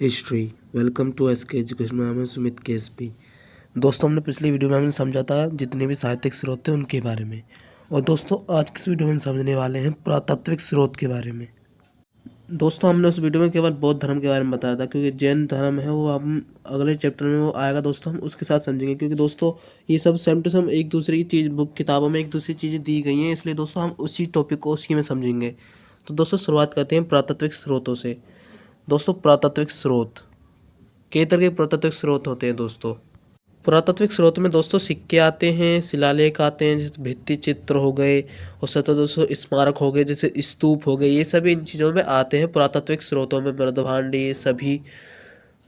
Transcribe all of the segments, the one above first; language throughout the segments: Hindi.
History. Welcome to SK education में। मैं सुमित केएसपी। दोस्तों, हमने पिछली वीडियो में हमने समझा था जितने भी साहित्यिक स्रोत थे उनके बारे में। और दोस्तों, आज की इस वीडियो में हम समझने वाले हैं पुरातात्विक स्रोत के बारे में। दोस्तों, हमने उस वीडियो में केवल बौद्ध धर्म के बारे में बताया था, क्योंकि जैन धर्म है वो हम अगले चैप्टर में वो आएगा दोस्तों, हम उसके साथ समझेंगे। क्योंकि दोस्तों ये सब सेम टू सेम एक दूसरे की चीज़ बुक किताबों में एक दूसरी चीज़ें दी गई हैं, इसलिए दोस्तों हम उसी टॉपिक को उसी में समझेंगे। तो दोस्तों, शुरुआत करते हैं पुरातात्विक स्रोतों से। दोस्तों, पुरातात्विक स्रोत कई तरह के पुरातात्विक स्रोत होते हैं। दोस्तों, पुरातात्विक स्रोत में दोस्तों सिक्के आते हैं, शिलालेख आते हैं, जैसे भित्ति चित्र हो गए, और सतह दोस्तों स्मारक हो गए, जैसे स्तूप हो गए। ये सभी इन चीज़ों में आते हैं पुरातात्विक स्रोतों में, मृदभांड, ये सभी।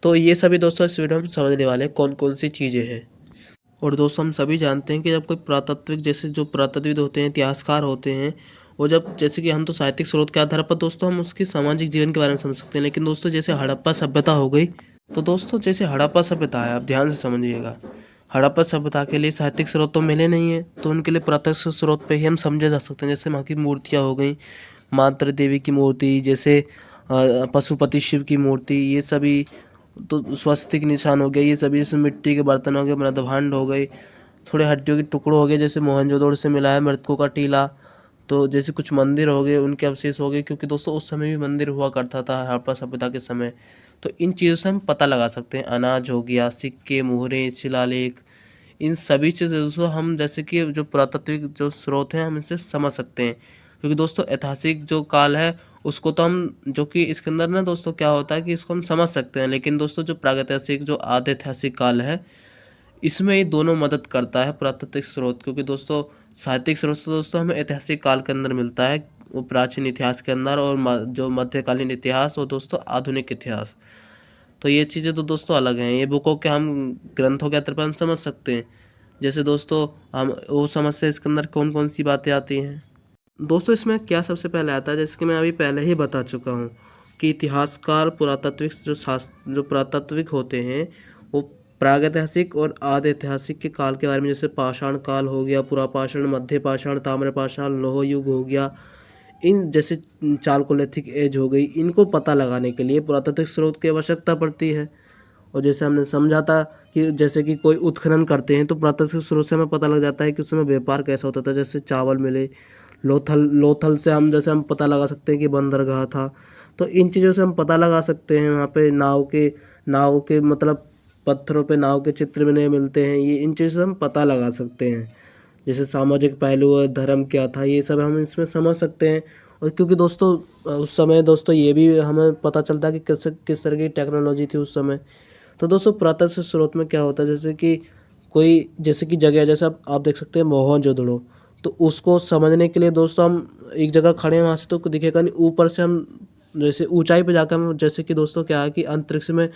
तो ये सभी दोस्तों इस वीडियो में समझने वाले हैं कौन कौन सी चीज़ें हैं। और दोस्तों, हम सभी जानते हैं कि जब कोई पुरातात्विक, जैसे जो पुरातत्वविद होते हैं, इतिहासकार होते हैं, और जब जैसे कि हम तो साहित्यिक स्रोत के आधार पर दोस्तों हम उसकी सामाजिक जीवन के बारे में समझ सकते हैं। लेकिन दोस्तों, जैसे हड़प्पा सभ्यता हो गई, तो दोस्तों जैसे हड़प्पा सभ्यता है, आप ध्यान से समझिएगा। हड़प्पा सभ्यता के लिए साहित्यिक स्रोत तो मिले नहीं है, तो उनके लिए पुरातात्विक स्रोत पे ही हम समझे जा सकते हैं। जैसे वहाँ की मूर्तियाँ हो गई, मातृ देवी की मूर्ति, जैसे पशुपति शिव की मूर्ति, ये सभी। तो स्वस्तिक निशान हो गया, ये सभी। जैसे मिट्टी के बर्तन हो गए, मृदभांड हो गए, थोड़े हड्डियों के टुकड़े हो गए, जैसे मोहनजोदड़ो से मिला है मृतकों का टीला। तो जैसे कुछ मंदिर हो गए, उनके अवशेष हो गए, क्योंकि दोस्तों उस समय भी मंदिर हुआ करता था हड़प्पा सभ्यता के समय। तो इन चीज़ों से हम पता लगा सकते हैं। अनाज हो गया, सिक्के, मोहरें, शिलालेख, इन सभी चीज़ों दोस्तों हम, जैसे कि जो पुरातात्विक जो स्रोत हैं, हम इनसे समझ सकते हैं। क्योंकि दोस्तों ऐतिहासिक जो काल है उसको तो हम, जो कि इसके अंदर ना दोस्तों क्या होता है कि इसको हम समझ सकते हैं। लेकिन दोस्तों जो प्रागैतिहासिक जो आद्य ऐतिहासिक काल है, इसमें ये दोनों मदद करता है पुरातात्विक स्रोत। क्योंकि दोस्तों साहित्यिक स्रोत तो दोस्तों हमें ऐतिहासिक काल के अंदर मिलता है, वो प्राचीन इतिहास के अंदर, और जो मध्यकालीन इतिहास और दोस्तों आधुनिक इतिहास। तो ये चीज़ें तो दोस्तों अलग हैं। ये बुकों के हम ग्रंथों के आधार पर हम समझ सकते हैं। जैसे दोस्तों हम वो समझते हैं इसके अंदर कौन कौन सी बातें आती हैं। दोस्तों, इसमें क्या सबसे पहले आता है, जैसे कि मैं अभी पहले ही बता चुका हूँ कि इतिहासकार पुरातात्विक जो पुरातात्विक होते हैं, वो प्रागैतिहासिक और आद्य ऐतिहासिक के काल के बारे में, जैसे पाषाण काल हो गया, पुरापाषाण, मध्य पाषाण, ताम्रपाषाण, लौह युग हो गया, इन जैसे चालकोलिथिक एज हो गई, इनको पता लगाने के लिए पुरातात्विक स्रोत की आवश्यकता पड़ती है। और जैसे हमने समझा था कि जैसे कि कोई उत्खनन करते हैं, तो पुरातात्विक स्रोत से हमें पता लग जाता है कि उस समय व्यापार कैसा होता था। जैसे चावल मिले, लोथल लोथल से हम जैसे हम पता लगा सकते हैं कि बंदरगाह था। तो इन चीज़ों से हम पता लगा सकते हैं। वहाँ पे नाव के मतलब पत्थरों पे नाव के चित्र बने मिलते हैं। ये इन चीज़ों से हम पता लगा सकते हैं। जैसे सामाजिक पहलू और धर्म क्या था, ये सब हम इसमें समझ सकते हैं। और क्योंकि दोस्तों उस समय दोस्तों ये भी हमें पता चलता है कि किस तरह की टेक्नोलॉजी थी उस समय। तो दोस्तों पुरातात्विक स्रोत में क्या होता है, जैसे कि कोई जैसे कि जगह, जैसे आप देख सकते हैं मोहनजोदड़ो, तो उसको समझने के लिए दोस्तों हम एक जगह खड़े हैं, वहाँ से तो दिखेगा नहीं, ऊपर से हम जैसे ऊंचाई पे जाकर हम, जैसे कि दोस्तों क्या है कि अंतरिक्ष में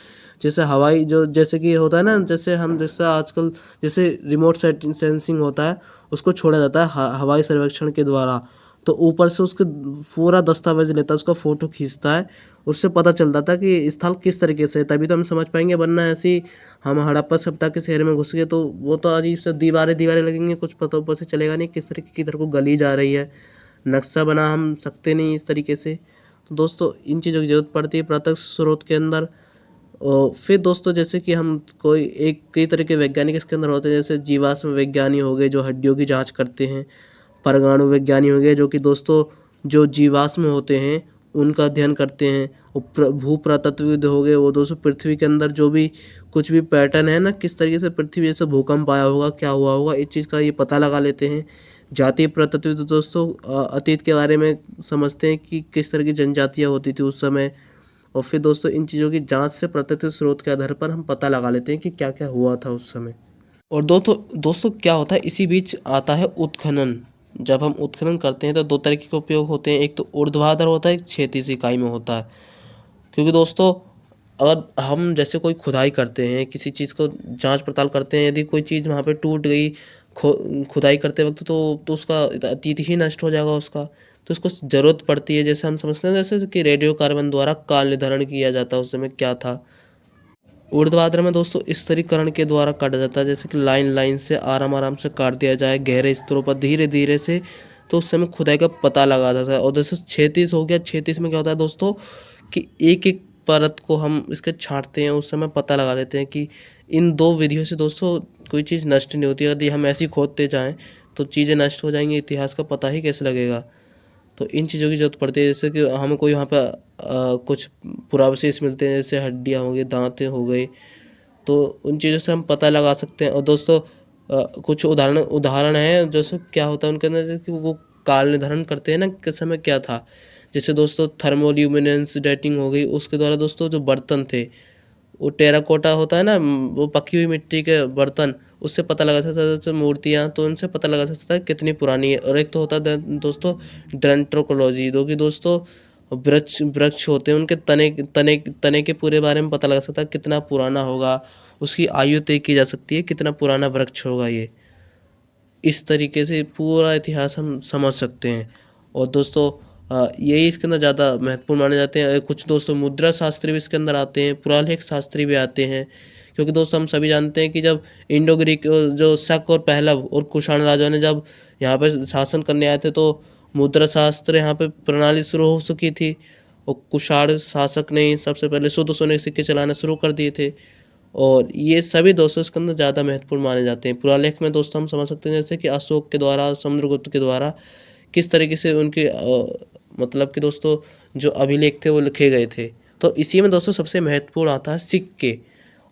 जैसे हवाई जो जैसे कि होता है ना, जैसे हम जैसे आजकल जैसे रिमोट सेंसिंग होता है, उसको छोड़ा जाता है हवाई सर्वेक्षण के द्वारा। तो ऊपर से उसके पूरा दस्तावेज लेता है, उसका फ़ोटो खींचता है, उससे पता चलता था कि स्थल किस तरीके से है, तभी तो हम समझ पाएंगे। वरना ऐसे ही हम हड़प्पा सभ्यता के शहर में घुस गए तो वो तो अजीब से दीवारें दीवारें लगेंगे, कुछ पता ऊपर से चलेगा नहीं किस तरीके की इधर को गली जा रही है, नक्शा बना हम सकते नहीं इस तरीके से। तो दोस्तों इन चीज़ों की ज़रूरत पड़ती है प्रत्यक्ष स्रोत के अंदर। और फिर दोस्तों जैसे कि हम कोई एक कई तरह के वैज्ञानिक इसके अंदर होते हैं, जैसे जीवाश्म विज्ञानी हो गए जो हड्डियों की जांच करते हैं, परमाणु विज्ञानी हो गए जो कि दोस्तों जो जीवाश्म होते हैं उनका अध्ययन करते हैं, और भूपुरातत्वविद हो गए, वो दोस्तों पृथ्वी के अंदर जो भी कुछ भी पैटर्न है ना, किस तरीके से पृथ्वी जैसे भूकंप आया होगा, क्या हुआ होगा, इस चीज़ का ये पता लगा लेते हैं। जातीय पुरातत्वविद दोस्तों अतीत के बारे में समझते हैं कि किस तरह की जनजातियाँ होती थी उस समय। और फिर दोस्तों इन चीज़ों की जांच से प्रत्यक्ष स्रोत के आधार पर हम पता लगा लेते हैं कि क्या क्या हुआ था उस समय। और दोस्तों क्या होता है, इसी बीच आता है उत्खनन। जब हम उत्खनन करते हैं तो दो तरीके के उपयोग होते हैं, एक तो ऊर्ध्वाधर होता है, एक क्षैतिज इकाई में होता है। क्योंकि दोस्तों अगर हम जैसे कोई खुदाई करते हैं, किसी चीज़ को जांच पड़ताल करते हैं, यदि कोई चीज़ वहाँ पे टूट गई खुदाई करते वक्त, तो उसका अतीत ही नष्ट हो जाएगा उसका। तो उसको ज़रूरत पड़ती है, जैसे हम समझते हैं जैसे कि रेडियो कार्बन द्वारा काल निर्धारण किया जाता है उस समय क्या था। ऊर्ध्वाधर में दोस्तों स्तरीकरण के द्वारा काटा जाता है, जैसे कि लाइन लाइन से आराम आराम से काट दिया जाए गहरे स्तरों पर धीरे धीरे से, तो उस समय खुदाई का पता लगा जाता है। और जैसे क्षैतिज हो गया, क्षैतिज में क्या होता है दोस्तों कि एक एक परत को हम इसके छाँटते हैं उस समय पता लगा लेते हैं कि इन 2 विधियों से दोस्तों कोई चीज़ नष्ट नहीं होती। यदि हम ऐसे ही खोदते जाएँ तो चीज़ें नष्ट हो जाएँगी, इतिहास का पता ही कैसे लगेगा। तो इन चीज़ों की ज़रूरत पड़ती है, जैसे कि हमें कोई वहाँ पे कुछ पुरावशेष मिलते हैं, जैसे हड्डियाँ हो गई, दाँतें हो गए, तो उन चीज़ों से हम पता लगा सकते हैं। और दोस्तों कुछ उदाहरण उदाहरण हैं, जैसे क्या होता है उनके अंदर, जैसे कि वो काल निर्धारण करते हैं ना किस समय क्या था। जैसे दोस्तों थर्मोल्यूमिनेंस डेटिंग हो गई, उसके द्वारा दोस्तों जो बर्तन थे, वो टेराकोटा होता है ना, वो पकी हुई मिट्टी के बर्तन, उससे पता लगा सकता है। जैसे मूर्तियाँ, तो उनसे पता लगा सकता है कितनी पुरानी है। और एक तो होता है दोस्तों डेंट्रोकोलॉजी, जो कि दोस्तों वृक्ष वृक्ष होते हैं, उनके तने तने तने के पूरे बारे में पता लगा सकता है कितना पुराना होगा, उसकी आयु तय की जा सकती है कितना पुराना वृक्ष होगा ये। इस तरीके से पूरा इतिहास हम समझ सकते हैं। और दोस्तों यही इसके अंदर ज़्यादा महत्वपूर्ण माने जाते हैं। कुछ दोस्तों मुद्रा शास्त्री भी इसके अंदर आते हैं, पुरालेख शास्त्री भी आते हैं, क्योंकि दोस्तों हम सभी जानते हैं कि जब इंडो ग्रीक जो शक और पहलव और कुषाण राजाओं ने जब यहाँ पे शासन करने आए थे, तो मुद्रा शास्त्र यहाँ पे प्रणाली शुरू हो चुकी थी। और कुषाण शासक ने ही सबसे पहले शुद्ध सोने के सिक्के चलाना शुरू कर दिए थे। और ये सभी दोस्तों इसके अंदर ज़्यादा महत्वपूर्ण माने जाते हैं। पुरालेख में दोस्तों हम समझ सकते हैं, जैसे कि अशोक के द्वारा, समुद्रगुप्त के द्वारा किस तरीके से उनके मतलब कि दोस्तों जो अभिलेख थे वो लिखे गए थे। तो इसी में दोस्तों सबसे महत्वपूर्ण आता है सिक्के।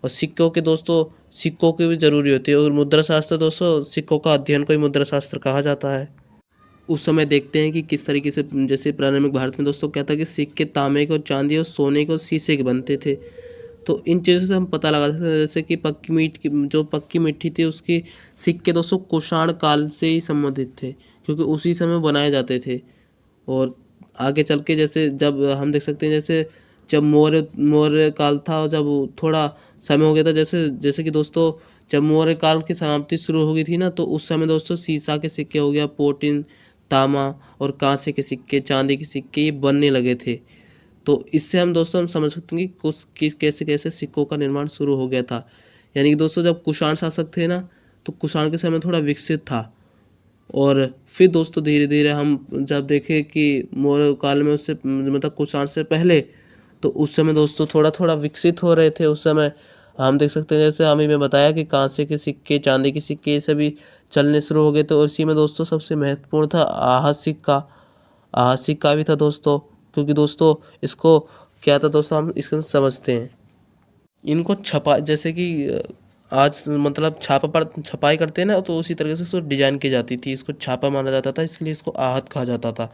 और सिक्कों के दोस्तों सिक्कों की भी ज़रूरी होती है। और मुद्रा शास्त्र दोस्तों, सिक्कों का अध्ययन को ही मुद्रा शास्त्र कहा जाता है। उस समय देखते हैं कि किस तरीके से, जैसे प्रारंभिक भारत में दोस्तों क्या था कि सिक्के तांबे के और चांदी और सोने के और शीशे के बनते थे। तो इन चीज़ों से हम पता लगा सकते हैं, जैसे कि पक्की मिट्टी थी, उसकी सिक्के दोस्तों कुषाण काल से ही संबंधित थे, क्योंकि उसी समय बनाए जाते थे। और आगे चल के जैसे जब हम देख सकते हैं, जैसे जब मौर्य काल था और जब थोड़ा समय हो गया था, जैसे जैसे कि दोस्तों जब मौर्य काल की समाप्ति शुरू हो गई थी ना, तो उस समय दोस्तों सीसा के सिक्के हो गया, पोटिन, तांबा और कांसे के सिक्के, चांदी के सिक्के ये बनने लगे थे। तो इससे हम दोस्तों हम समझ सकते हैं कि कैसे कैसे सिक्कों का निर्माण शुरू हो गया था। यानी कि दोस्तों जब कुषाण शासक थे ना, तो कुषाण के समय थोड़ा विकसित था। और फिर दोस्तों धीरे धीरे हम जब देखें कि मौर्य काल में, उससे मतलब कुषाण से पहले, तो उस समय दोस्तों थोड़ा थोड़ा विकसित हो रहे थे। उस समय हम देख सकते हैं, जैसे अभी मैं बताया कि कांसे के सिक्के, चांदी के सिक्के, ये सभी चलने शुरू हो गए। तो इसी में दोस्तों सबसे महत्वपूर्ण था आहत सिक्का। आहत सिक्का भी था दोस्तों, क्योंकि दोस्तों इसको क्या था दोस्तों, हम इसको समझते हैं। इनको छपा जैसे कि आज मतलब छपाई करते हैं ना, तो उसी तरीके से इसको डिजाइन की जाती थी, इसको छापा माना जाता था, इसलिए इसको आहत कहा जाता था।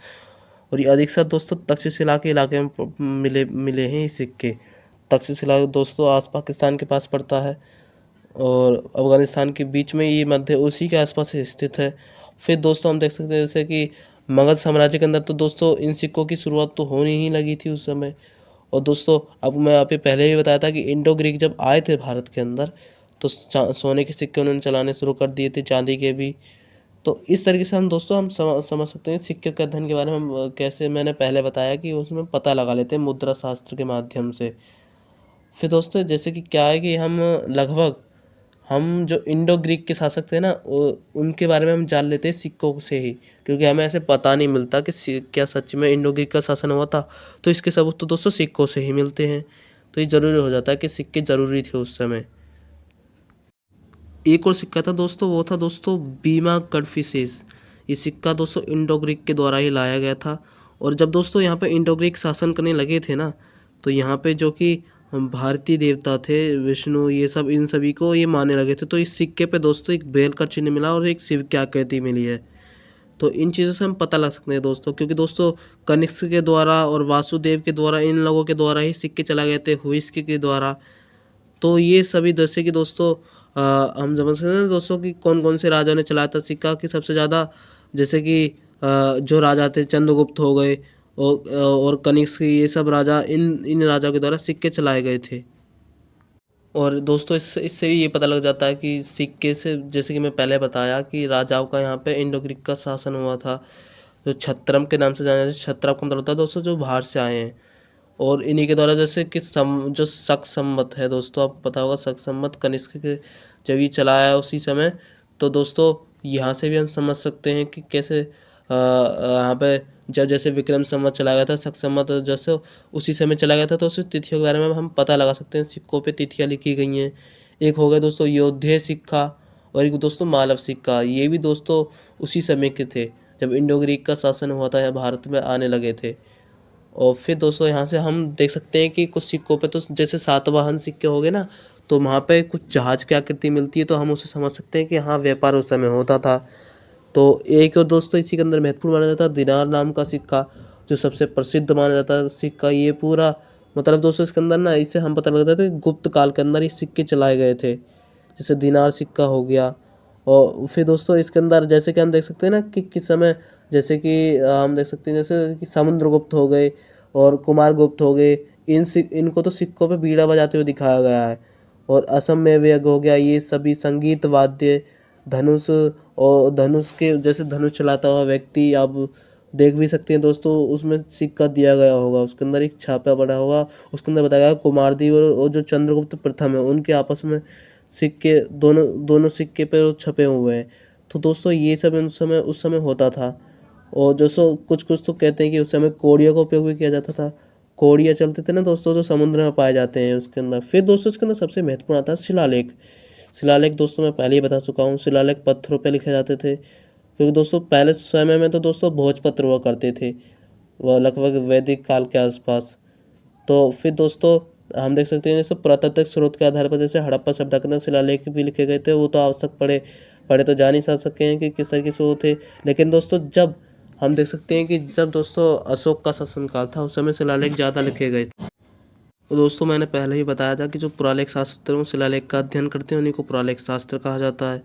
और ये अधिकतर दोस्तों तक्षशिला के इलाके में मिले मिले हैं ये सिक्के। तक्षशिला दोस्तों आज पाकिस्तान के पास पड़ता है और अफगानिस्तान के बीच में, ये मध्य उसी के आसपास स्थित है। फिर दोस्तों हम देख सकते हैं, जैसे कि मगध साम्राज्य के अंदर तो दोस्तों इन सिक्कों की शुरुआत तो होने ही लगी थी उस समय। और दोस्तों अब मैं आप पहले भी बताया था कि इंडो ग्रीक जब आए थे भारत के अंदर, तो सोने के सिक्के उन्होंने चलाने शुरू कर दिए थे, चांदी के भी। तो इस तरीके से हम दोस्तों हम समझ सकते हैं सिक्के के अध्ययन के बारे में। हम कैसे, मैंने पहले बताया कि उसमें पता लगा लेते हैं मुद्रा शास्त्र के माध्यम से। फिर दोस्तों जैसे कि क्या है कि हम जो इंडो ग्रीक के शासक थे ना, उनके बारे में हम जान लेते हैं सिक्कों से ही, क्योंकि हमें ऐसे पता नहीं मिलता कि क्या सच में इंडो ग्रीक का शासन हुआ था। तो इसके सबूत तो दोस्तों सिक्कों से ही मिलते हैं। तो ये ज़रूरी हो जाता है कि सिक्के ज़रूरी थे उस समय। एक और सिक्का था दोस्तों, वो था दोस्तों बीमा कडफिसेस। ये सिक्का दोस्तों इंडो ग्रीक के द्वारा ही लाया गया था। और जब दोस्तों यहाँ पे इंडो ग्रीक शासन करने लगे थे ना, तो यहाँ पे जो कि भारतीय देवता थे, विष्णु, ये सब, इन सभी को ये मानने लगे थे। तो इस सिक्के पे दोस्तों एक बैल का चिन्ह मिला और एक शिव की आकृति मिली है। तो इन चीज़ों से हम पता लग सकते हैं दोस्तों, क्योंकि दोस्तों कनिष्क के द्वारा और वासुदेव के द्वारा, इन लोगों के द्वारा ही सिक्के चला गए थे, हुइस्क के द्वारा। तो ये सभी जैसे कि दोस्तों हम समझ सकते हैं दोस्तों कि कौन कौन से राजाओं ने चलाया था सिक्का, कि सबसे ज़्यादा जैसे कि जो राजा थे, चंद्रगुप्त हो गए और कनिष्क, ये सब राजा, इन इन राजाओं के द्वारा सिक्के चलाए गए थे। और दोस्तों इससे इससे भी ये पता लग जाता है कि सिक्के से, जैसे कि मैं पहले बताया कि राजाओं का यहाँ पे इंडो ग्रीक का शासन हुआ था, जो छत्रम के नाम से जाना जाता है। छत्रम का मतलब होता है दोस्तों जो बाहर से आए हैं। और इन्हीं के द्वारा, जैसे कि जो शक संवत है दोस्तों, आपको पता होगा शक संवत कनिष्क के जब ये चलाया है उसी समय। तो दोस्तों यहाँ से भी हम समझ सकते हैं कि कैसे यहाँ पे जब जैसे विक्रम संवत चला गया था, शक संवत जैसे उसी समय चला गया था, तो उस तिथियों के बारे में हम पता लगा सकते हैं। सिक्कों पे तिथियाँ लिखी गई हैं। एक हो गया दोस्तों योधेय सिक्का, और एक दोस्तों मालव सिक्का। ये भी दोस्तों उसी समय के थे जब इंडो ग्रीक का शासन हुआ था या भारत में आने लगे थे। और फिर दोस्तों यहाँ से हम देख सकते हैं कि कुछ सिक्कों पे तो जैसे सातवाहन सिक्के हो गए ना, तो वहाँ पे कुछ जहाज की आकृति मिलती है, तो हम उसे समझ सकते हैं कि हाँ व्यापार उस समय होता था। तो एक और दोस्तों इसी के अंदर महत्वपूर्ण माना जाता है दिनार नाम का सिक्का, जो सबसे प्रसिद्ध माना जाता है सिक्का। ये पूरा मतलब दोस्तों इसके अंदर ना, इससे हम पता लगता है कि गुप्त काल के अंदर ये सिक्के चलाए गए थे। जैसे दिनार सिक्का हो गया। और फिर दोस्तों इसके अंदर जैसे कि हम देख सकते हैं ना कि किस समय, जैसे कि हम देख सकते हैं जैसे कि समुद्रगुप्त हो गए और कुमारगुप्त हो गए, इनको तो सिक्कों पे बीड़ा बजाते हुए दिखाया गया है। और असम में व्यग हो गया, ये सभी संगीत वाद्य, धनुष, और धनुष के जैसे धनुष चलाता हुआ व्यक्ति आप देख भी सकते हैं दोस्तों, उसमें सिक्का दिया गया होगा, उसके अंदर एक छापा पड़ा होगा, उसके अंदर बताया गया कुमारदेव और जो चंद्रगुप्त प्रथम है उनके आपस में सिक्के, दोनों दोनों सिक्के पे छपे हुए हैं। तो दोस्तों ये सब उस समय होता था। और दोस्तों कुछ कुछ तो कहते हैं कि उस समय कोड़ियों का उपयोग भी किया जाता था। कोड़ियाँ चलते थे ना दोस्तों, जो समुद्र में पाए जाते हैं उसके अंदर। फिर दोस्तों इसके अंदर सबसे महत्वपूर्ण आता है शिलालेख। शिलालेख दोस्तों मैं पहले ही बता चुका हूँ, शिलालेख पत्थरों पे लिखे जाते थे, क्योंकि दोस्तों पहले समय में तो दोस्तों भोजपत्र हुआ करते थे, वह लगभग वैदिक काल के आसपास। तो फिर दोस्तों हम देख सकते हैं जैसे पुरातात्विक स्रोत के आधार पर जैसे हड़प्पा सभ्यता के अंदर शिलालेख भी लिखे गए थे, वो तो आज तक पढ़े पढ़े तो जान ही सके हैं कि किस तरीके से वो थे। लेकिन दोस्तों जब हम देख सकते हैं कि जब दोस्तों अशोक का शासनकाल था, उस समय शिलालेख ज़्यादा लिखे गए थे। तो दोस्तों मैंने पहले ही बताया था कि जो पुरालेख शास्त्र हैं वो शिलालेख का अध्ययन करते हैं, उन्हीं को पुरालेख शास्त्र कहा जाता है।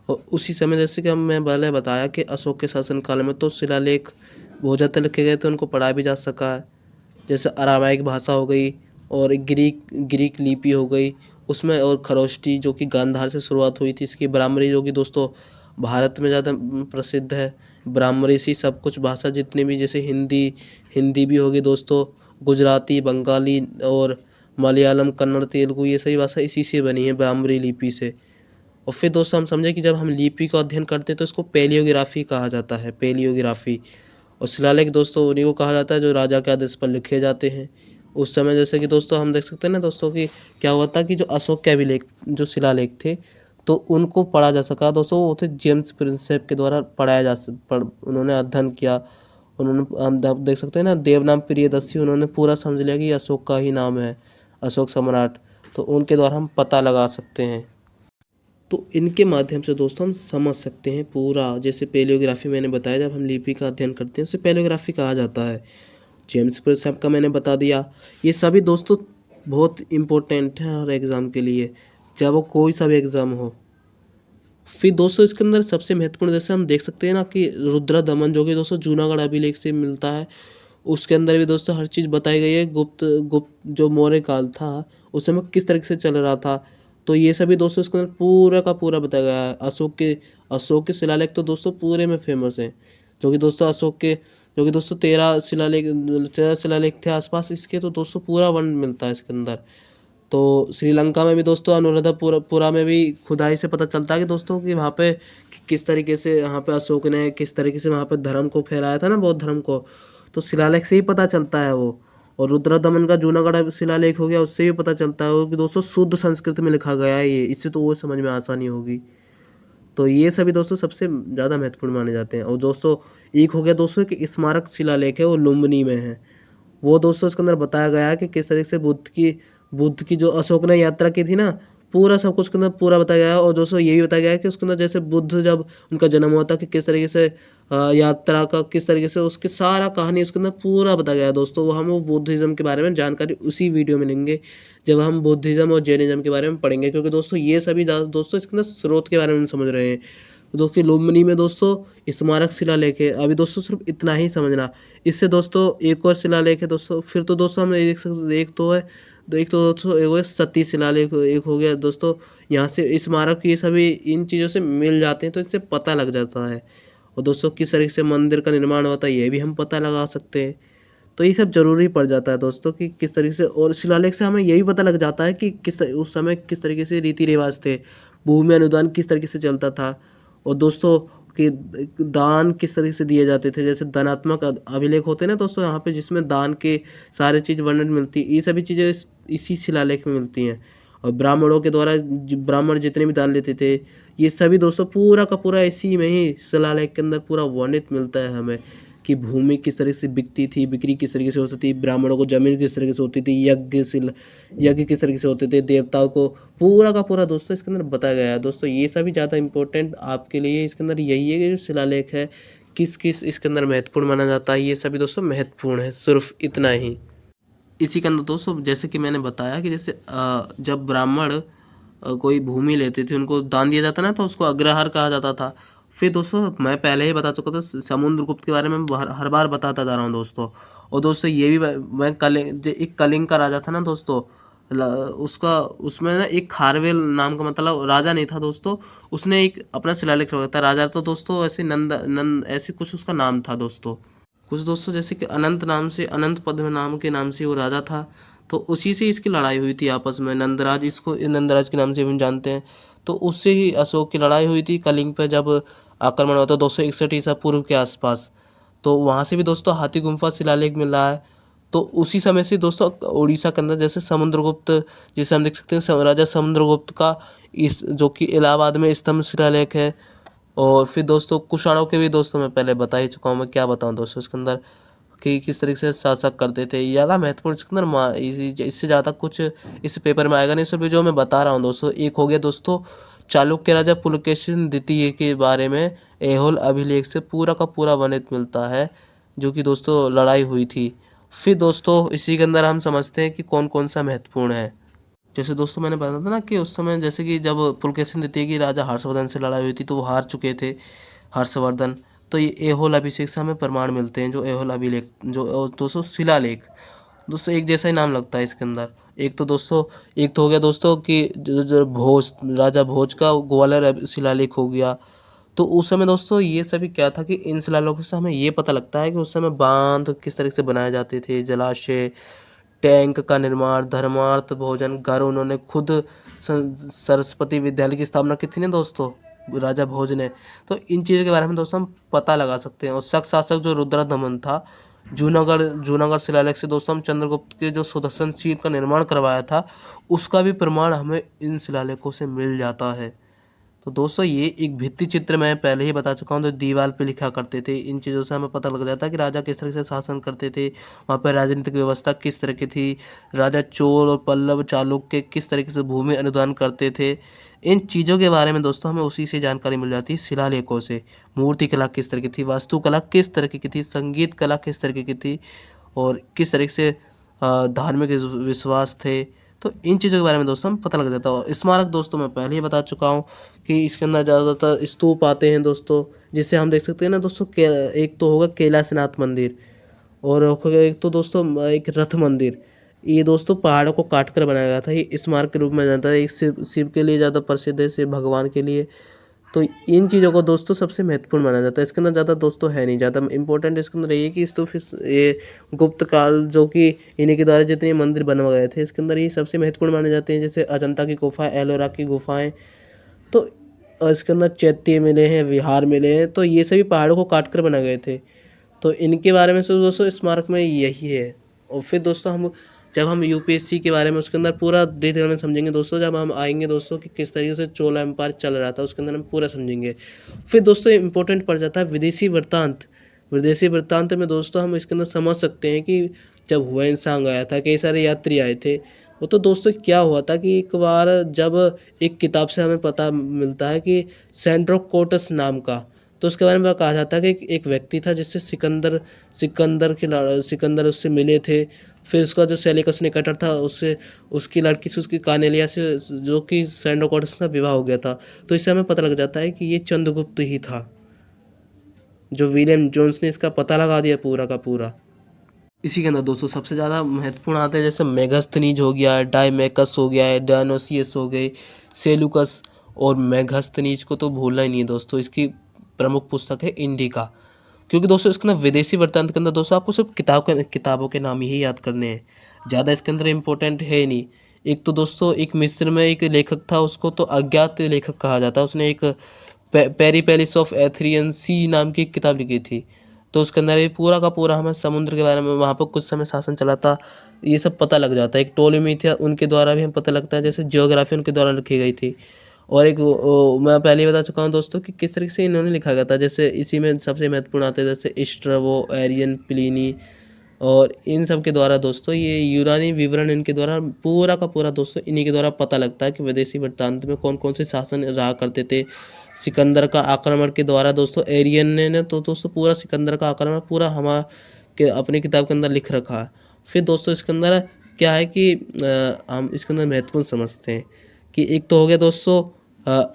और उसी समय जैसे कि मैं पहले बताया कि अशोक के शासनकाल में तो शिलालेख बहुत ज़्यादा लिखे गए थे, उनको पढ़ा भी जा सका है। जैसे अरामाइक भाषा हो गई, और ग्रीक लिपि हो गई उसमें, और खरोष्टी जो कि गांधार से शुरुआत हुई थी इसकी, ब्राह्मरी जो कि दोस्तों भारत में ज़्यादा प्रसिद्ध है। ब्राह्मरी से सब कुछ भाषा जितनी भी, जैसे हिंदी हिंदी भी होगी दोस्तों, गुजराती, बंगाली और मलयालम, कन्नड़, तेलुगु, ये सभी भाषा इसी से बनी है, ब्राह्मरी लिपि से। और फिर दोस्तों हम समझे कि जब हम लिपि का अध्ययन करते हैं तो इसको पैलियोग्राफी कहा जाता है, पैलियोग्राफी। और शिलालेख दोस्तों उन्हीं को कहा जाता है जो राजा के आदेश पर लिखे जाते हैं। उस समय जैसे कि दोस्तों हम देख सकते हैं ना दोस्तों कि क्या हुआ था कि जो अशोक के अभिलेख जो शिलालेख थे, तो उनको पढ़ा जा सका दोस्तों, वो थे जेम्स प्रिंसेप के द्वारा उन्होंने अध्ययन किया। उन्होंने हम देख सकते हैं ना देवनाम प्रियदर्शी, उन्होंने पूरा समझ लिया कि अशोक का ही नाम है, अशोक सम्राट। तो उनके द्वारा हम पता लगा सकते हैं। तो इनके माध्यम से दोस्तों हम समझ सकते हैं पूरा, जैसे पैलियोग्राफी मैंने बताया, जब हम लिपि का अध्ययन करते हैं उसे पैलियोग्राफी कहा जाता है। जेम्स प्रिंसेप का मैंने बता दिया। ये सभी दोस्तों बहुत इम्पोर्टेंट है हर एग्ज़ाम के लिए, चाहे वो कोई सा भी एग्ज़ाम हो। फिर दोस्तों इसके अंदर सबसे महत्वपूर्ण जैसे हम देख सकते हैं ना कि रुद्रा दमन जो कि दोस्तों जूनागढ़ अभिलेख से मिलता है, उसके अंदर भी दोस्तों हर चीज़ बताई गई है। गुप्त गुप्त जो मौर्य काल था उस समय किस तरीके से चल रहा था, तो ये सभी दोस्तों इसके अंदर पूरा का पूरा बताया गया है। अशोक के शिलालेख तो दोस्तों पूरे में फेमस हैं, जो कि दोस्तों जो कि दोस्तों 13 शिलालेख थे आसपास इसके, तो दोस्तों पूरा वर्णन मिलता है इसके अंदर। तो श्रीलंका में भी दोस्तों अनुराधापुरा में भी खुदाई से पता चलता है कि दोस्तों कि वहाँ पे किस तरीके से वहाँ पे अशोक ने किस तरीके से वहाँ पे धर्म को फैलाया था ना, बौद्ध धर्म को, तो शिलालेख से ही पता चलता है वो। और रुद्रदमन का जूनागढ़ शिलालेख हो गया, उससे भी पता चलता है वो कि दोस्तों शुद्ध संस्कृत में लिखा गया है ये, इससे तो वो समझ में आसानी होगी। तो ये सभी दोस्तों सबसे ज़्यादा महत्वपूर्ण माने जाते हैं। और दोस्तों एक हो गया दोस्तों कि स्मारक शिलालेख है, वो लुम्बिनी में है। वो दोस्तों इसके अंदर बताया गया है कि किस तरीके से बुद्ध की जो अशोक ने यात्रा की थी ना, पूरा सब कुछ उसके अंदर पूरा बताया गया है। और दोस्तों ये भी बताया गया है कि उसके अंदर जैसे बुद्ध जब उनका जन्म हुआ था कि किस तरीके से यात्रा का किस तरीके से उसकी सारा कहानी उसके अंदर पूरा बताया गया है दोस्तों। वो बुद्धिज़्म के बारे में जानकारी उसी वीडियो में लेंगे जब हम बुद्धिज़्म और जैनिज़्म के बारे में पढ़ेंगे, क्योंकि दोस्तों ये सभी दोस्तों इसके अंदर स्रोत के बारे में समझ रहे हैं। दोस्तों लुम्बिनी में दोस्तों स्मारक शिलालेख है। अभी दोस्तों सिर्फ इतना ही समझना। इससे दोस्तों एक और शिलालेख है दोस्तों, फिर तो दोस्तों हम देख सकते, एक तो दोस्तों एक हो गया सती शिलालेख, एक हो गया दोस्तों यहाँ से स्मारक, ये सभी इन चीज़ों से मिल जाते हैं तो इससे पता लग जाता है। और दोस्तों किस तरीके से मंदिर का निर्माण होता है ये भी हम पता लगा सकते हैं। तो ये सब ज़रूरी पड़ जाता है दोस्तों कि किस तरीके से, और शिलालेख से हमें यही पता लग जाता है कि उस समय किस तरीके से रीति रिवाज थे, भूमि अनुदान किस तरीके से चलता था। और दोस्तों कि दान किस तरीके से दिए जाते थे, जैसे दानात्मक अभिलेख होते हैं ना दोस्तों, यहाँ पे जिसमें दान के सारे चीज़ वर्णन मिलती है, ये सभी चीज़ें इसी शिलालेख में मिलती हैं। और ब्राह्मणों के द्वारा ब्राह्मण जितने भी दान लेते थे, ये सभी दोस्तों पूरा का पूरा इसी में ही शिलालेख के अंदर पूरा वर्णित मिलता है हमें, कि भूमि किस तरीके से बिकती थी, बिक्री किस तरीके से होती थी, ब्राह्मणों को जमीन किस तरीके से होती थी, यज्ञ किस तरीके से होते थे, देवताओं को पूरा का पूरा दोस्तों इसके अंदर बताया गया है। दोस्तों ये सभी ज़्यादा इंपॉर्टेंट आपके लिए इसके अंदर यही है कि जो शिलालेख है किस किस इसके अंदर महत्वपूर्ण माना जाता है, ये सभी दोस्तों महत्वपूर्ण है, सिर्फ इतना ही। इसी के अंदर दोस्तों जैसे कि मैंने बताया कि जैसे जब ब्राह्मण कोई भूमि लेते थे, उनको दान दिया जाता ना, तो उसको अग्रहार कहा जाता था। फिर दोस्तों मैं पहले ही बता चुका था, समुद्रगुप्त के बारे में हर बार बताता जा रहा हूँ दोस्तों। और दोस्तों ये भी मैं एक कलिंग का राजा था ना दोस्तों, उसका उसमें ना एक खारवेल नाम का, मतलब राजा नहीं था दोस्तों, उसने एक अपना शिलालेख रखा था। राजा तो दोस्तों ऐसे नंद ऐसे कुछ उसका नाम था दोस्तों, कुछ दोस्तों जैसे कि अनंत नाम से, अनंत पद्म नाम के नाम से वो राजा था। तो उसी से इसकी लड़ाई हुई थी आपस में, नंदराज, इसको नंदराज के नाम से भी हम जानते हैं। तो उससे ही अशोक की लड़ाई हुई थी कलिंग पर, जब आक्रमण हुआ था 261 ईसा पूर्व के आसपास। तो वहाँ से भी दोस्तों हाथी गुम्फा शिलालेख मिल रहा है। तो उसी समय से दोस्तों उड़ीसा के अंदर जैसे समुद्रगुप्त, जैसे हम देख सकते हैं राजा समुद्रगुप्त का इस जो कि इलाहाबाद में स्तंभ शिलालेख है। और फिर दोस्तों कुषाणों के भी दोस्तों मैं पहले बता ही चुका हूँ, मैं क्या बताऊँ दोस्तों इसके अंदर कि किस तरीके से शासक करते थे। ज़्यादा महत्वपूर्ण इसके अंदर इससे ज़्यादा कुछ इस पेपर में आएगा नहीं, सिर्फ जो मैं बता रहा हूँ दोस्तों। एक हो गया दोस्तों चालुक्य राजा पुलकेशिन द्वितीय के बारे में ऐहोल अभिलेख से पूरा का पूरा वर्णित मिलता है, जो कि दोस्तों लड़ाई हुई थी। फिर दोस्तों इसी के अंदर हम समझते हैं कि कौन कौन सा महत्वपूर्ण है। जैसे दोस्तों मैंने बताया था ना कि उस समय जैसे कि जब पुलकेशिन द्वितीय की राजा हर्षवर्धन से लड़ाई हुई थी, तो वो हार चुके थे हर्षवर्धन। तो ये ऐहोल अभिषेक से हमें प्रमाण मिलते हैं, जो ऐहोल अभिलेख, जो दोस्तों शिलालेख, दोस्तों एक जैसा ही नाम लगता है इसके अंदर। एक तो दोस्तों, एक तो हो गया दोस्तों कि जो भोज, राजा भोज का ग्वालियर शिलालेख हो गया। तो उस समय दोस्तों ये सभी क्या था कि इन शिलालेखों से हमें ये पता लगता है कि उस समय बांध किस तरह से बनाए जाते थे, जलाशय, टैंक का निर्माण, धर्मार्थ भोजन घर उन्होंने खुद सरस्वती विद्यालय की स्थापना की थी ना दोस्तों, राजा भोज ने। तो इन चीज़ों के बारे में दोस्तों हम पता लगा सकते हैं। और शक शासक जो रुद्रदमन था, जूनागढ़ शिलालेख से दोस्तों हम चंद्रगुप्त के जो सुदर्शन चीर का निर्माण करवाया था, उसका भी प्रमाण हमें इन शिलालेखों से मिल जाता है। तो दोस्तों ये एक भित्ति चित्र मैं पहले ही बता चुका हूँ, जो दीवार पे लिखा करते थे। इन चीज़ों से हमें पता लग जाता है कि राजा किस तरह से शासन करते थे, वहाँ पर राजनीतिक व्यवस्था किस तरह की थी, राजा चोल और पल्लव चालुक्य किस तरीके से भूमि अनुदान करते थे। इन चीज़ों के बारे में दोस्तों हमें उसी से जानकारी मिल जाती है, शिलालेखों से। मूर्ति कला किस तरह की थी, वास्तुकला किस तरह की थी, संगीत कला किस तरीके की थी, और किस तरीके से धार्मिक विश्वास थे। तो इन चीज़ों के बारे में दोस्तों हम पता लग जाता है। और स्मारक दोस्तों मैं पहले ही बता चुका हूँ कि इसके अंदर ज़्यादातर स्तूप आते हैं दोस्तों, जिससे हम देख सकते हैं ना दोस्तों, एक तो होगा कैलाशनाथ मंदिर, और एक तो दोस्तों एक रथ मंदिर। ये दोस्तों पहाड़ों को काट कर बनाया गया था, ये स्मारक के रूप में जाता है। एक शिव के लिए ज़्यादा प्रसिद्ध है, शिव भगवान के लिए। तो इन चीज़ों को दोस्तों सबसे महत्वपूर्ण माना जाता है। इसके अंदर ज़्यादा दोस्तों है नहीं, ज़्यादा इंपॉर्टेंट इसके अंदर ये है कि तो फिर ये गुप्त काल जो कि इन्हीं के द्वारा जितने मंदिर बनवाए गए थे, इसके अंदर ये सबसे महत्वपूर्ण माने जाते हैं। जैसे अजंता की गुफा, एलोरा की गुफाएं, तो इसके अंदर चैत्य मिले हैं, विहार मिले हैं, तो ये सभी पहाड़ों को काट कर बनाए गए थे। तो इनके बारे में से दोस्तों स्मारक में यही है। और फिर दोस्तों जब हम यूपीएससी के बारे में उसके अंदर पूरा डिटेल में समझेंगे दोस्तों, जब हम आएंगे दोस्तों कि किस तरीके से चोला एम्पायर चल रहा था, उसके अंदर हम पूरा समझेंगे। फिर दोस्तों इम्पोर्टेंट पड़ जाता है विदेशी वृत्तांत। विदेशी वृत्तांत में दोस्तों हम इसके अंदर समझ सकते हैं कि जब हुएनसांग आया था, कई सारे यात्री आए थे। वो तो दोस्तों क्या हुआ था कि एक बार जब एक किताब से हमें पता मिलता है कि सेंड्रोकोटस नाम का, तो उसके बारे में कहा जाता है कि एक व्यक्ति था जिससे सिकंदर उससे मिले थे। फिर उसका जो सेलिकस निकेटर था, उससे उसकी लड़की से, उसकी कानेलिया से, जो कि सेंड्रोकोटस का विवाह हो गया था। तो इससे हमें पता लग जाता है कि ये चंद्रगुप्त ही था, जो विलियम जोन्स ने इसका पता लगा दिया पूरा का पूरा। इसी के अंदर दोस्तों सबसे ज़्यादा महत्वपूर्ण आते हैं, जैसे मेगास्थनीज हो गया है, डायमेकस हो गया है, डायनोसियस हो गए, सेलुकस। और मेगास्थनीज को तो भूलना ही नहीं है दोस्तों, इसकी प्रमुख पुस्तक है इंडिका। क्योंकि दोस्तों इसके अंदर विदेशी वृत्तांत के अंदर दोस्तों आपको सिर्फ किताबों के नाम ही याद करने हैं, ज़्यादा इसके अंदर इम्पोर्टेंट है ही नहीं। एक तो दोस्तों एक मिस्र में एक लेखक था, उसको तो अज्ञात लेखक कहा जाता है। उसने एक पेरिपेलिस ऑफ एथेरियन सी नाम की एक किताब लिखी थी। तो उसके अंदर ये पूरा का पूरा हमें समुद्र के बारे में, वहाँ पर कुछ समय शासन चला था, ये सब पता लग जाता है। एक टोलेमी थे, उनके द्वारा भी हमें पता लगता है, जैसे जियोग्राफी उनके द्वारा लिखी गई थी। और एक मैं पहले ही बता चुका हूँ दोस्तों कि किस तरीके से इन्होंने लिखा गया था। जैसे इसी में सबसे महत्वपूर्ण आते हैं जैसे स्ट्रैबो, एरियन, प्लिनी, और इन सब के द्वारा दोस्तों ये यूनानी विवरण इनके द्वारा पूरा का पूरा दोस्तों इन्हीं के द्वारा पता लगता है कि विदेशी वृत्तांत में कौन कौन से शासन रहा करते थे। सिकंदर का आक्रमण के द्वारा दोस्तों एरियन ने तो दोस्तों पूरा सिकंदर का आक्रमण पूरा हमारा के अपनी किताब के अंदर लिख रखा है। फिर दोस्तों इसके अंदर क्या है कि हम इसके अंदर महत्वपूर्ण समझते हैं कि एक तो हो गया दोस्तों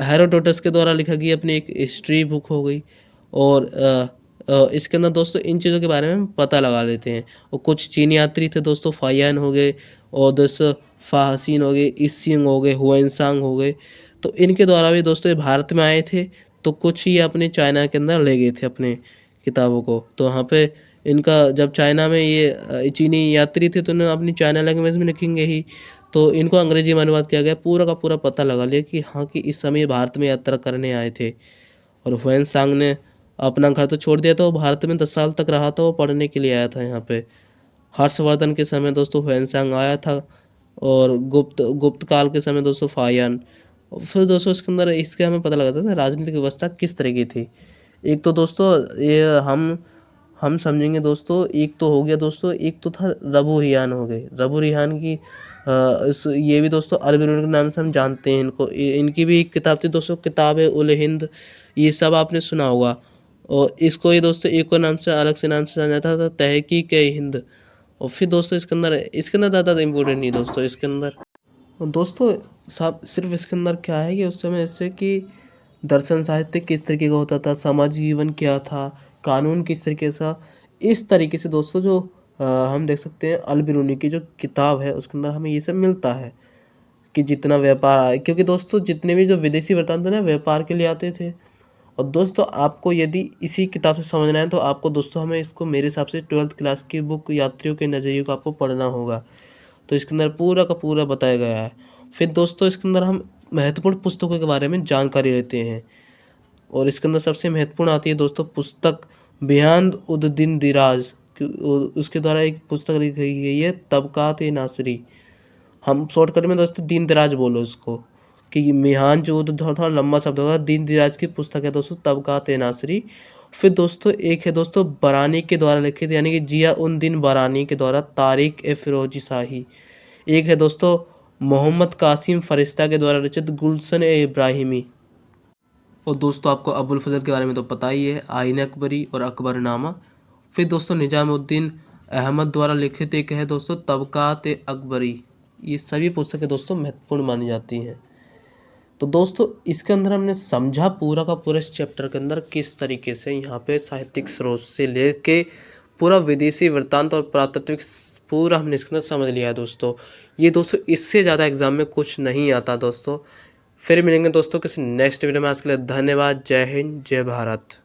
हेरोडोटस के द्वारा लिखा गई अपनी एक हिस्ट्री बुक हो गई। और इसके अंदर दोस्तों इन चीज़ों के बारे में हम पता लगा लेते हैं। और कुछ चीनी यात्री थे दोस्तों, फायान हो गए, और दोस्तों फाहसीन हो गए, इसिंग हो गए, हुएनसांग हो गए। तो इनके द्वारा भी दोस्तों ये भारत में आए थे, तो कुछ ही अपने चाइना के अंदर ले गए थे अपने किताबों को। तो वहाँ पे इनका जब चाइना में ये चीनी यात्री थे तो उन्होंने अपनी चाइना लैंग्वेज में लिखेंगे ही, तो इनको अंग्रेजी में अनुवाद किया गया। पूरा का पूरा पता लगा लिया कि हाँ कि इस समय भारत में यात्रा करने आए थे। और हुएनसांग ने अपना घर तो छोड़ दिया था, वो भारत में 10 साल तक रहा था, वो पढ़ने के लिए आया था यहाँ पे। हर्षवर्धन के समय दोस्तों हुएनसांग आया था, और गुप्त काल के समय दोस्तों फायान। और फिर दोस्तों इसके अंदर इसके हमें पता लगा था राजनीतिक व्यवस्था किस तरह की थी। एक तो दोस्तों ये हम समझेंगे दोस्तों, एक तो हो गया दोस्तों, एक तो था रबू रिहान हो गए। रबू रिहान की ये भी दोस्तों अल-बिरूनी के नाम से हम जानते हैं इनको। इनकी भी एक किताब थी दोस्तों, किताब है उल हिंद, ये सब आपने सुना होगा। और इसको ही दोस्तों एक और नाम से अलग से नाम से जाना जाता था, तहकीक ए हिंद। और फिर दोस्तों इसके अंदर ज़्यादा इम्पोर्टेंट नहीं दोस्तों इसके अंदर। और दोस्तों सब सिर्फ इसके अंदर क्या है कि उस समय जैसे कि दर्शन साहित्य किस तरीके का होता था, समाज जीवन क्या था, कानून किस तरीके से, इस तरीके से दोस्तों जो हम देख सकते हैं अल-बिरूनी की जो किताब है उसके अंदर हमें ये सब मिलता है कि जितना व्यापार, क्योंकि दोस्तों जितने भी जो विदेशी वृत्तांत थे ना व्यापार के लिए आते थे। और दोस्तों आपको यदि इसी किताब से समझना है तो आपको दोस्तों हमें इसको मेरे हिसाब से 12th क्लास की बुक यात्रियों के नज़रिए को आपको पढ़ना होगा। तो इसके अंदर पूरा का पूरा बताया गया है। फिर दोस्तों इसके अंदर हम महत्वपूर्ण पुस्तकों के बारे में जानकारी लेते हैं, और इसके अंदर सबसे महत्वपूर्ण आती है दोस्तों पुस्तक बियांद उद-दिन दिराज। उसके द्वारा एक पुस्तक लिखी गई है तबकात-ए-नासरी। हम शॉर्टकट में दोस्तों दीन दराज बोलो उसको, कि मिहान जो थोड़ा लंबा शब्द होगा, दीन दराज की पुस्तक है दोस्तों तबकात-ए-नासरी। फिर दोस्तों एक है दोस्तों बरानी के द्वारा लिखित, यानी कि जिया-उन-दिन बरानी के द्वारा तारिक-ए-फिरोज़ी शाही। एक है दोस्तों मोहम्मद कासिम फरिश्ता के द्वारा रचित गुलशन-ए-इब्राहिमी। और दोस्तों आपको अबुल फजल के बारे में तो पता ही है, आईन अकबरी और अकबरनामा। फिर दोस्तों निजामुद्दीन अहमद द्वारा लिखित एक है दोस्तों तबकात-ए-अकबरी। ये सभी पुस्तकें दोस्तों महत्वपूर्ण मानी जाती हैं। तो दोस्तों इसके अंदर हमने समझा पूरा का पूरा इस चैप्टर के अंदर किस तरीके से यहाँ पे साहित्यिक स्रोत से लेके पूरा विदेशी वृत्तांत और पुरातात्विक पूरा हमने इसके अंदर समझ लिया है दोस्तों। ये दोस्तों इससे ज़्यादा एग्जाम में कुछ नहीं आता दोस्तों। फिर मिलेंगे दोस्तों किसी नेक्स्ट वीडियो में। आज के लिए धन्यवाद। जय हिंद, जय भारत।